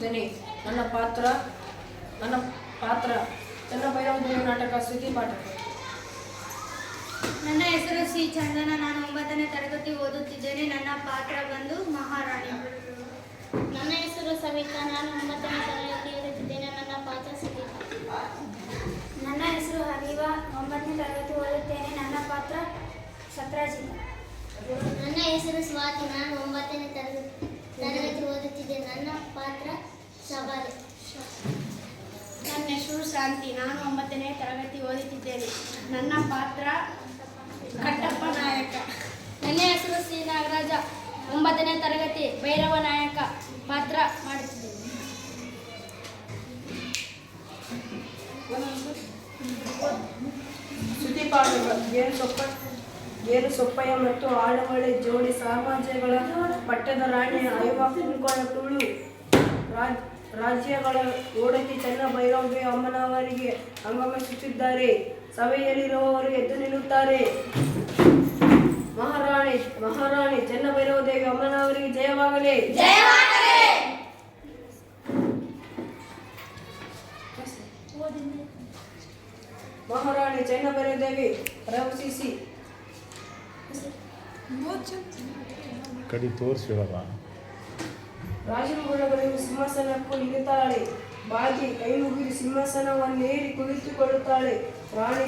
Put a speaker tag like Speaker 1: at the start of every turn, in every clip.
Speaker 1: ಪ್ರಸ್ತುತಪಡಿಸುತ್ತೇನೆ. ನನ್ನ ಪಾತ್ರ ಚನ್ನಭೈರವ ನಾಟಕ ಶ್ರುತಿ ಪಾಠಕ.
Speaker 2: ನನ್ನ ಹೆಸರು ಸಿ ಚಂದನ. ನಾನು 9ನೇ ತರಗತಿ ಓದುತ್ತಿದ್ದೇನೆ. ನನ್ನ ಪಾತ್ರ ಬಂದು ಮಹಾರಾಣಿ.
Speaker 3: ನನ್ನ ಹೆಸರು ಸವಿತಾ. ನಾನು 9ನೇ ತರಗತಿ ಓದುತ್ತಿದ್ದೇನೆ. ನನ್ನ ಪಾತ್ರ ಸುದೀಪ.
Speaker 2: ನನ್ನ ಹೆಸರು ಹರಿವಾ. 9ನೇ ತರಗತಿ ಓದುತ್ತೇನೆ. ನನ್ನ ಪಾತ್ರ ಸತ್ರಾಜಿತ.
Speaker 3: ನನ್ನ ಹೆಸರು ಸ್ವಾತಿ. ನಾನು 9ನೇ ತರಗತಿ ಓದುತ್ತಿದ್ದೇನೆ. ನನ್ನ ಪಾತ್ರ ಶಬಾರಿ.
Speaker 2: ನನ್ನ ಹೆಸರು ಶಾಂತಿ. ನಾನು 9ನೇ ತರಗತಿ ಓದುತ್ತಿದ್ದೇನೆ. ನನ್ನ ಪಾತ್ರ ಕಟ್ಟಪ್ಪ ನಾಯಕ.
Speaker 3: ನನ್ನ ಹೆಸರು ಸಿ ನಾಗರಾಜ. 9ನೇ ತರಗತಿ ಭೈರವ ನಾಯಕ ಪಾತ್ರ ಮಾಡುತ್ತಿದ್ದೇನೆ.
Speaker 1: ಶ್ರುತಿ ಪಾಠಕ. ಗೇರು ಸೊಪ್ಪಯ್ಯ ಮತ್ತು ಆಳವಳ್ಳಿ ಜೋಡಿ ಸಾಮ್ರಾಜ್ಯಗಳ ಪಟ್ಟದ ರಾಣಿ ಐವ ಕುಂಕಣ ತುಳು ರಾಜ್ಯಗಳ ಓಡತಿ ಚನ್ನಭೈರವ ಅಮ್ಮನವರಿಗೆ ಆಗಮಿಸುತ್ತಿದ್ದಾರೆ. ಸಭೆಯಲ್ಲಿರುವವರು ಎದ್ದು ನಿಲ್ಲುತ್ತಾರೆ. ಮಹಾರಾಣಿ ಚನ್ನಭೈರವ ದೇವಿ ಅಮ್ಮನವರಿಗೆ ಜಯವಾಗಲಿ. ಮಹಾರಾಣಿ ಚನ್ನಭೈರವ ದೇವಿ ಪ್ರವೇಶಿಸಿ
Speaker 4: ಕಡಿ ತೋರಿಸಿಡಲ್ಲ.
Speaker 1: ರಾಜಗುಣಗಳು ಸಿಂಹಾಸನಕ್ಕೂ ಇಳಿತಾಳೆ. ಬಾಗಿ ಕೈ ಮುಗಿದು ಸಿಂಹಾಸನವನ್ನೇರಿ ಕುಳಿತುಕೊಳ್ಳುತ್ತಾಳೆ. ರಾಣಿ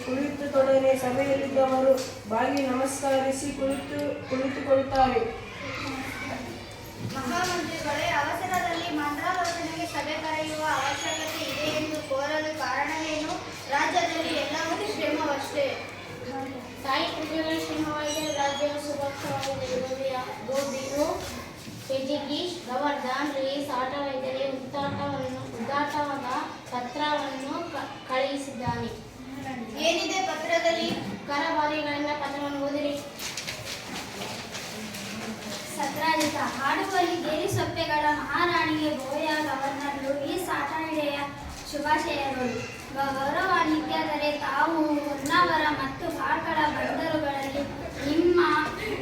Speaker 1: ಕುಳಿತುತೊಡನೆ ಸಭೆಯಲ್ಲಿದ್ದವರು ಬಾಗಿ ನಮಸ್ಕರಿಸಿ ಕುಳಿತುಕೊಳ್ಳುತ್ತಾರೆ.
Speaker 2: ಮಹಾಮಂತ್ರಿಗಳೇ, ಅವಸರದಲ್ಲಿ ಮಂತ್ರಾಲೋಚನೆಗೆ ಸಭೆ ಕರೆಯುವ ಅವಶ್ಯಕತೆ ಇದೆ ಎಂದು ಕೋರಲು ಕಾರಣವೇನು? ರಾಜ್ಯದಲ್ಲಿ ಎಲ್ಲವೂ ಕ್ಷೇಮವಷ್ಟೇ.
Speaker 3: ತಾಯಿ ಪ್ರಜೆಗಳ ಕ್ಷೇಮವಾಗಿದೆ. ರಾಜ್ಯವು ಸುರಕ್ಷಿತವಾಗಿದೆ. ಗೋಬಿನು ಪೆಜಿಗೀಶ್ ಗವರ್ಧನ್ ರೀಸ್ ಆಟವೈದ್ಯರೇ ಉದ್ದಾಟವಾದ ಪತ್ರವನ್ನು ಕಳುಹಿಸಿದ್ದಾನೆ.
Speaker 2: ಏನಿದೆ ಪತ್ರದಲ್ಲಿ?
Speaker 3: ಕರಬಾರಿಗಳಿಂದ ಪತ್ರವನ್ನು ಓದಿರಿ.
Speaker 2: ಸತ್ರಾಜಿತ. ಹಾಡುವಲ್ಲಿ ಗೇರಿ ಸೊಪ್ಪೆಗಳ ಮಹಾರಾಣಿಗೆ ಗೋಯ ಗವರ್ನರ್ ಲೂಯಿಸ್ ಆಟವಿಡೆಯ ಶುಭಾಶಯಗಳು. ಗೌರವಾನ್ವಿತರೆ, ತಾವು ಹೊನ್ನಾವರ ಮತ್ತು ಕಾರ್ಕಳ ಬಂದರುಗಳಲ್ಲಿ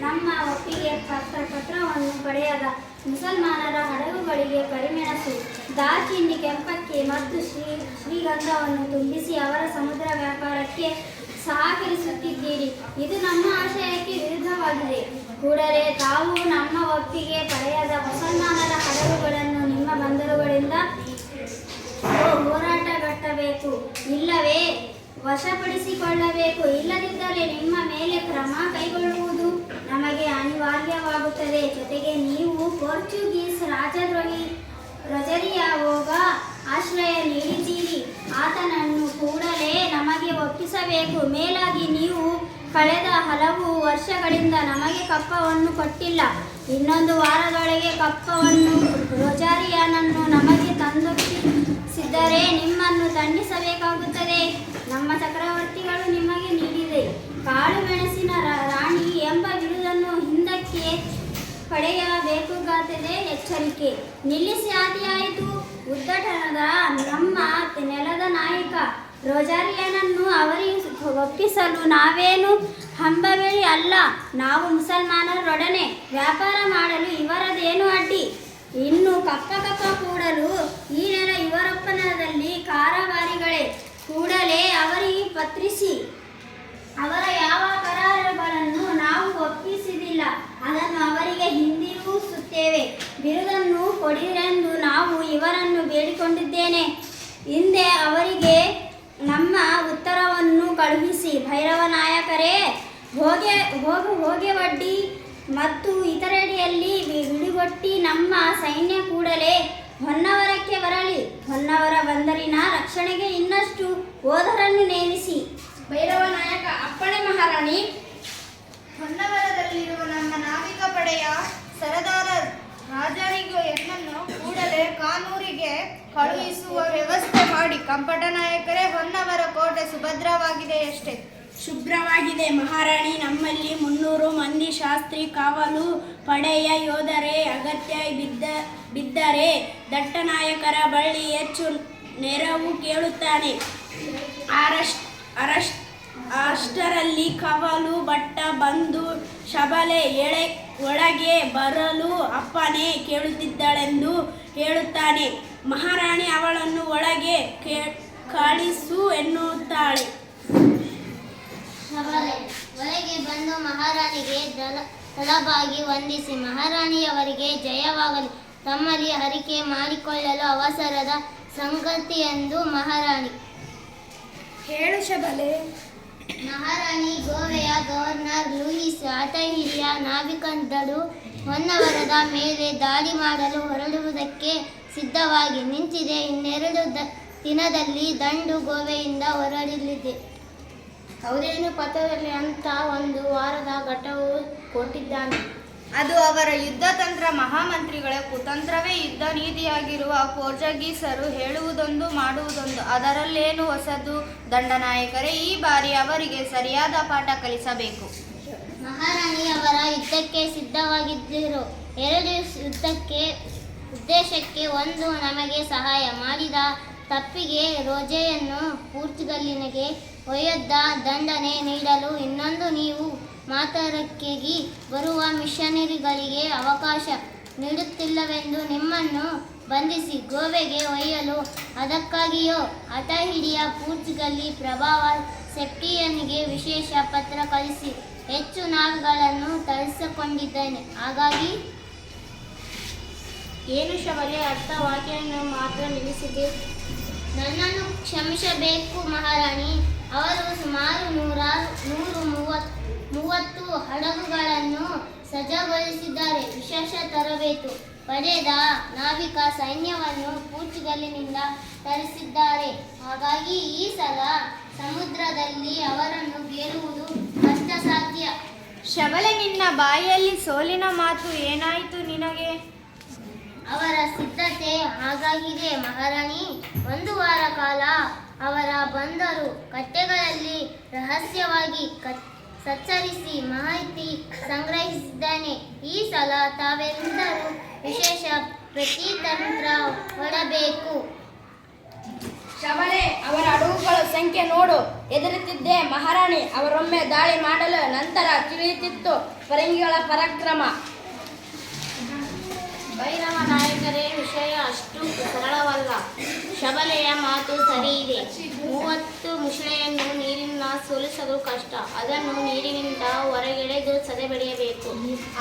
Speaker 2: ನಮ್ಮ ಒಪ್ಪಿಗೆ ಪತ್ರವನ್ನು ಪಡೆಯದ ಮುಸಲ್ಮಾನರ ಹಡಗುಗಳಿಗೆ ಕರಿಮೆಣಸು, ದಾಲ್ಚಿನ್ನಿ, ಕೆಂಪಕ್ಕಿ ಮತ್ತು ಶ್ರೀಗಂಧವನ್ನು ತುಂಬಿಸಿ ಅವರ ಸಮುದ್ರ ವ್ಯಾಪಾರಕ್ಕೆ ಸಹಕರಿಸುತ್ತಿದ್ದೀರಿ. ಇದು ನಮ್ಮ ಆಶಯಕ್ಕೆ ವಿರುದ್ಧವಾಗಿದೆ. ಕೂಡಲೇ ತಾವು ನಮ್ಮ ಒಪ್ಪಿಗೆ ಪಡೆಯದ ಮುಸಲ್ಮಾನರ ಹಡಗುಗಳನ್ನು ನಿಮ್ಮ ಬಂದರುಗಳಿಂದ ಹೋರಾಟಗಟ್ಟಬೇಕು, ಇಲ್ಲವೇ ವಶಪಡಿಸಿಕೊಳ್ಳಬೇಕು. ಇಲ್ಲದಿದ್ದರೆ ನಿಮ್ಮ ಮೇಲೆ ಕ್ರಮ ಕೈಗೊಳ್ಳುವುದು ನಮಗೆ ಅನಿವಾರ್ಯವಾಗುತ್ತದೆ. ಜೊತೆಗೆ ನೀವು ಪೋರ್ಚುಗೀಸ್ ರಾಜದ್ರೋಹಿ ರೊಜರಿಯಾವೋಗ ಆಶ್ರಯ ನೀಡಿದ್ದೀರಿ. ಆತನನ್ನು ಕೂಡಲೇ ನಮಗೆ ಒಪ್ಪಿಸಬೇಕು. ಮೇಲಾಗಿ ನೀವು ಕಳೆದ ಹಲವು ವರ್ಷಗಳಿಂದ ನಮಗೆ ಕಪ್ಪವನ್ನು ಕೊಟ್ಟಿಲ್ಲ. ಇನ್ನೊಂದು ವಾರದೊಳಗೆ ಕಪ್ಪವನ್ನು ರೊಜಾರಿಯಾನನ್ನು ನಮಗೆ ತಂದೊಪ್ಪಿಸಿದ್ದರೆ ನಿಮ್ಮನ್ನು ದಂಡಿಸಬೇಕಾಗುತ್ತದೆ. ನಮ್ಮ ಚಕ್ರವರ್ತಿಗಳು ನಿಮಗೆ ನೀಡಿದೆ ಕಾಳು ಮೆಣಸಿನ ರಾಣಿ ಎಂಬ ಬಿರುದನ್ನು ಹಿಂದಕ್ಕೆ ಪಡೆಯಬೇಕಾಗುತ್ತದೆ. ಎಚ್ಚರಿಕೆ. ನಿಲ್ಲಿಸಿ. ಆದಿಯಾಯಿತು. ಉದ್ದಟನದ ನಮ್ಮ ನೆಲದ ನಾಯಕ ರೊಜಾರಿಯಾನನ್ನು ಅವರಿಗೆ ಒಪ್ಪಿಸಲು ನಾವೇನು ಹಂಬಬೇಡಿ ಅಲ್ಲ. ನಾವು ಮುಸಲ್ಮಾನರೊಡನೆ ವ್ಯಾಪಾರ ಮಾಡಲು ಇವರದೇನು ಅಡ್ಡಿ? ಇನ್ನು ಕಪ್ಪ ಕೂಡಲು ಈ ನೆಲ ಇವರೊಪ್ಪನದಲ್ಲಿ ಕಾರವಾರಿಗಳೇ. ಕೂಡಲೇ ಅವರಿಗೆ ಪತ್ರಿಸಿ. ಅವರ ಯಾವ ಕರಾರುಗಳನ್ನು ನಾವು ಒಪ್ಪಿಸಿದಿಲ್ಲ, ಅದನ್ನು ಅವರಿಗೆ ಹಿಂದಿರುಗಿಸುತ್ತೇವೆ. ಬಿರುದನ್ನು ಕೊಡಿರೆಂದು ನಾವು ಇವರನ್ನು ಬೇಡಿಕೊಂಡಿದ್ದೇನೆ. ಹಿಂದೆ ಅವರಿಗೆ ನಮ್ಮ ಉತ್ತರವನ್ನು ಕಳುಹಿಸಿ. ಭೈರವ ನಾಯಕರೇ, ಹೋಗೆವಡ್ಡಿ ಮತ್ತು ಇತರೆಡೆಯಲ್ಲಿ ಬಿಡುಗೊಟ್ಟಿ ನಮ್ಮ ಸೈನ್ಯ ಕೂಡಲೇ ಹೊನ್ನಾವರಕ್ಕೆ ಬರಲಿ. ಹೊನ್ನಾವರ ಬಂದರಿನ ರಕ್ಷಣೆಗೆ ಇನ್ನಷ್ಟು ಯೋಧರನ್ನು ನೇಮಿಸಿ. ಭೈರವ ನಾಯಕ. ಅಪ್ಪಣೆ ಮಹಾರಾಣಿ. ಹೊನ್ನಾವರದಲ್ಲಿರುವ ನಮ್ಮ ನಾವಿಕ ಪಡೆಯ ಸರದಾರ ರಾಜರಿಗೆಯನ್ನು ಕೂಡಲೇ ಕಾನೂರಿಗೆ ಕಳುಹಿಸುವ ವ್ಯವಸ್ಥೆ ಮಾಡಿ. ಕಂಪಟ ನಾಯಕರೇ, ಹೊನ್ನಾವರ ಕೋಟೆ ಸುಭದ್ರವಾಗಿದೆಯಷ್ಟೇ?
Speaker 5: ಶುಭ್ರವಾಗಿದೆ ಮಹಾರಾಣಿ. ನಮ್ಮಲ್ಲಿ 300 ಮಂದಿ ಶಾಸ್ತ್ರಿ ಕಾವಲು ಪಡೆಯ ಯೋಧರೇ ಅಗತ್ಯ ಬಿದ್ದರೆ ದಟ್ಟನಾಯಕರ ಬಳಿ ಹೆಚ್ಚು ನೆರವು ಕೇಳುತ್ತಾನೆ. ಅಷ್ಟರಲ್ಲಿ ಕವಲು ಭಟ್ಟ ಬಂದು ಶಬಲೆ ಒಳಗೆ ಬರಲು ಅಪ್ಪನೇ ಕೇಳುತ್ತಿದ್ದಳೆಂದು ಹೇಳುತ್ತಾನೆ. ಮಹಾರಾಣಿ ಅವಳನ್ನು ಒಳಗೆ ಕಳಿಸು ಎನ್ನುತ್ತಾಳೆ.
Speaker 6: ಶಬಲೆ ಒಳಗೆ ಬಂದು ಮಹಾರಾಣಿಗೆ ತಲಬಾಗಿ ವಂದಿಸಿ, ಮಹಾರಾಣಿಯವರಿಗೆ ಜಯವಾಗಲಿ, ತಮ್ಮಲ್ಲಿ ಹರಿಕೆ ಮಾಡಿಕೊಳ್ಳಲು ಅವಸರದ ಸಂಗತಿಯೆಂದು ಮಹಾರಾಣಿ.
Speaker 5: ಹೇಳು ಶಬಲೆ.
Speaker 6: ಮಹಾರಾಣಿ ಗೋವೆಯ ಗವರ್ನರ್ ಲೂಯಿಸ್ ಆತಹಿರಿಯ ನಾವಿಕದಳು ಹೊನ್ನವರದ ಮೇಲೆ ದಾಳಿ ಮಾಡಲು ಹೊರಡುವುದಕ್ಕೆ ಸಿದ್ಧವಾಗಿ ನಿಂತಿದೆ. ಇನ್ನೆರಡು ದಿನದಲ್ಲಿ ದಂಡು ಗೋವೆಯಿಂದ ಹೊರಡಲಿದೆ.
Speaker 3: ಅವರೇನು ಪತ್ರದಲ್ಲಿ ಅಂತ 1 ವಾರದ ಘಟ್ಟವು ಕೊಟ್ಟಿದ್ದಾನೆ.
Speaker 2: ಅದು ಅವರ ಯುದ್ಧತಂತ್ರ, ಮಹಾಮಂತ್ರಿಗಳ ಕುತಂತ್ರವೇ ಯುದ್ಧ ನೀತಿಯಾಗಿರುವ ಪೋರ್ಚುಗೀಸರು ಹೇಳುವುದೊಂದು ಮಾಡುವುದೊಂದು. ಅದರಲ್ಲೇನು ಹೊಸದು? ದಂಡನಾಯಕರೇ, ಈ ಬಾರಿ ಅವರಿಗೆ ಸರಿಯಾದ ಪಾಠ ಕಲಿಸಬೇಕು.
Speaker 6: ಮಹಾರಾಣಿ ಅವರ ಯುದ್ಧಕ್ಕೆ ಸಿದ್ಧವಾಗಿದ್ದರು. 2 ಉದ್ದೇಶಕ್ಕೆ. 1, ನಮಗೆ ಸಹಾಯ ಮಾಡಿದ ತಪ್ಪಿಗೆ ರೋಜೆಯನ್ನು ಪೋರ್ಚುಗಲ್ಲಿಗೆ ಒಯ್ಯದ ದಂಡನೆ ನೀಡಲು. ಇನ್ನೊಂದು, ನೀವು ಮಾತರಕ್ಕೆಗೆ ಬರುವ ಮಿಷನರಿಗಳಿಗೆ ಅವಕಾಶ ನೀಡುತ್ತಿಲ್ಲವೆಂದು ನಿಮ್ಮನ್ನು ಬಂಧಿಸಿ ಗೋವೆಗೆ ಒಯ್ಯಲು. ಅದಕ್ಕಾಗಿಯೋ ಆತಹಿರಿಯ ಪೋರ್ಚುಗಲ್ಲಿ ಪ್ರಭಾವ ಸೆಪ್ಟಿಯನ್ನಿಗೆ ವಿಶೇಷ ಪತ್ರ ಕಳಿಸಿ ಹೆಚ್ಚು ನಾವುಗಳನ್ನು ತರಿಸಿಕೊಂಡಿದ್ದೇನೆ. ಹಾಗಾಗಿ
Speaker 3: ಏನು ಶಬಲೆ, ಅರ್ಥವಾಕ್ಯವನ್ನು ಮಾತ್ರ ನಿಲ್ಲಿಸಿದೆ.
Speaker 6: ನನ್ನನ್ನು ಕ್ಷಮಿಸಬೇಕು ಮಹಾರಾಣಿ. ಅವರು ಸುಮಾರು 130 ಹಡಗುಗಳನ್ನು ಸಜ್ಜುಗೊಳಿಸಿದ್ದಾರೆ. ವಿಶೇಷ ತರಬೇತು ಪಡೆದ ನಾವಿಕ ಸೈನ್ಯವನ್ನು ಪೋರ್ಚುಗಲಿನಿಂದ ತರಿಸಿದ್ದಾರೆ. ಹಾಗಾಗಿ ಈ ಸಲ ಸಮುದ್ರದಲ್ಲಿ ಅವರನ್ನು ಗೆಲ್ಲುವುದು ಕಷ್ಟ ಸಾಧ್ಯ.
Speaker 2: ಶಬಲೆ, ನಿನ್ನ ಬಾಯಲ್ಲಿ ಸೋಲಿನ ಮಾತು ಏನಾಯಿತು ನಿನಗೆ?
Speaker 6: ಅವರ ಸಿದ್ಧತೆ ಹಾಗಾಗಿದೆ ಮಹಾರಾಣಿ. 1 ವಾರ ಕಾಲ ಅವರ ಬಂದರು ಕಟ್ಟೆಗಳಲ್ಲಿ ರಹಸ್ಯವಾಗಿ ಸಂಚರಿಸಿ ಮಾಹಿತಿ ಸಂಗ್ರಹಿಸಿದ್ದಾನೆ. ಈ ಸಲ ತಾವೆಲ್ಲರೂ ವಿಶೇಷ ಪ್ರತಿತಂತ್ರ ಹೊಡಬೇಕು.
Speaker 3: ಶಬಲೆ, ಅವರ ಹಡಗುಗಳ ಸಂಖ್ಯೆ ನೋಡು. ಎದುರುತ್ತಿದ್ದೆ ಮಹಾರಾಣಿ. ಅವರೊಮ್ಮೆ ದಾಳಿ ಮಾಡಲು ನಂತರ ತಿಳಿಯುತ್ತಿತ್ತು ಫರಂಗಿಗಳ ಪರಾಕ್ರಮ. ಭೈರವ ನಾಯಕರೇ, ವಿಷಯ ಅಷ್ಟು ಸರಳವಲ್ಲ. ಶಬಲೆಯ ಮಾತು ಸರಿಯಿದೆ. 30 ಮುಷ್ಳೆಯನ್ನು ನೀರಿನ ಸೋಲಿಸಲು ಕಷ್ಟ. ಅದನ್ನು ನೀರಿನಿಂದ ಹೊರಗೆಳೆದು ಸದೆಬಡಿಯಬೇಕು.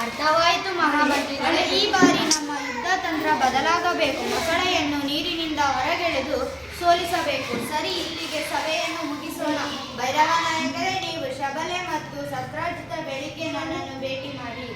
Speaker 2: ಅರ್ಥವಾಯಿತು ಮಹಾಮಂತ್ರಿಗಳೇ. ಈ ಬಾರಿ ನಮ್ಮ ಯುದ್ಧತಂತ್ರ ಬದಲಾಗಬೇಕು. ಮೊಸಳೆಯನ್ನು ನೀರಿನಿಂದ ಹೊರಗೆಳೆದು ಸೋಲಿಸಬೇಕು. ಸರಿ, ಇಲ್ಲಿಗೆ ಸಭೆಯನ್ನು ಮುಗಿಸೋಣ. ಭೈರವ ನಾಯಕರೇ, ನೀವು ಶಬಲೆ ಮತ್ತು ಶಸ್ತ್ರಾಜಿತ ಬೆಳಿಗ್ಗೆ ನನ್ನನ್ನು ಭೇಟಿ ಮಾಡಿ.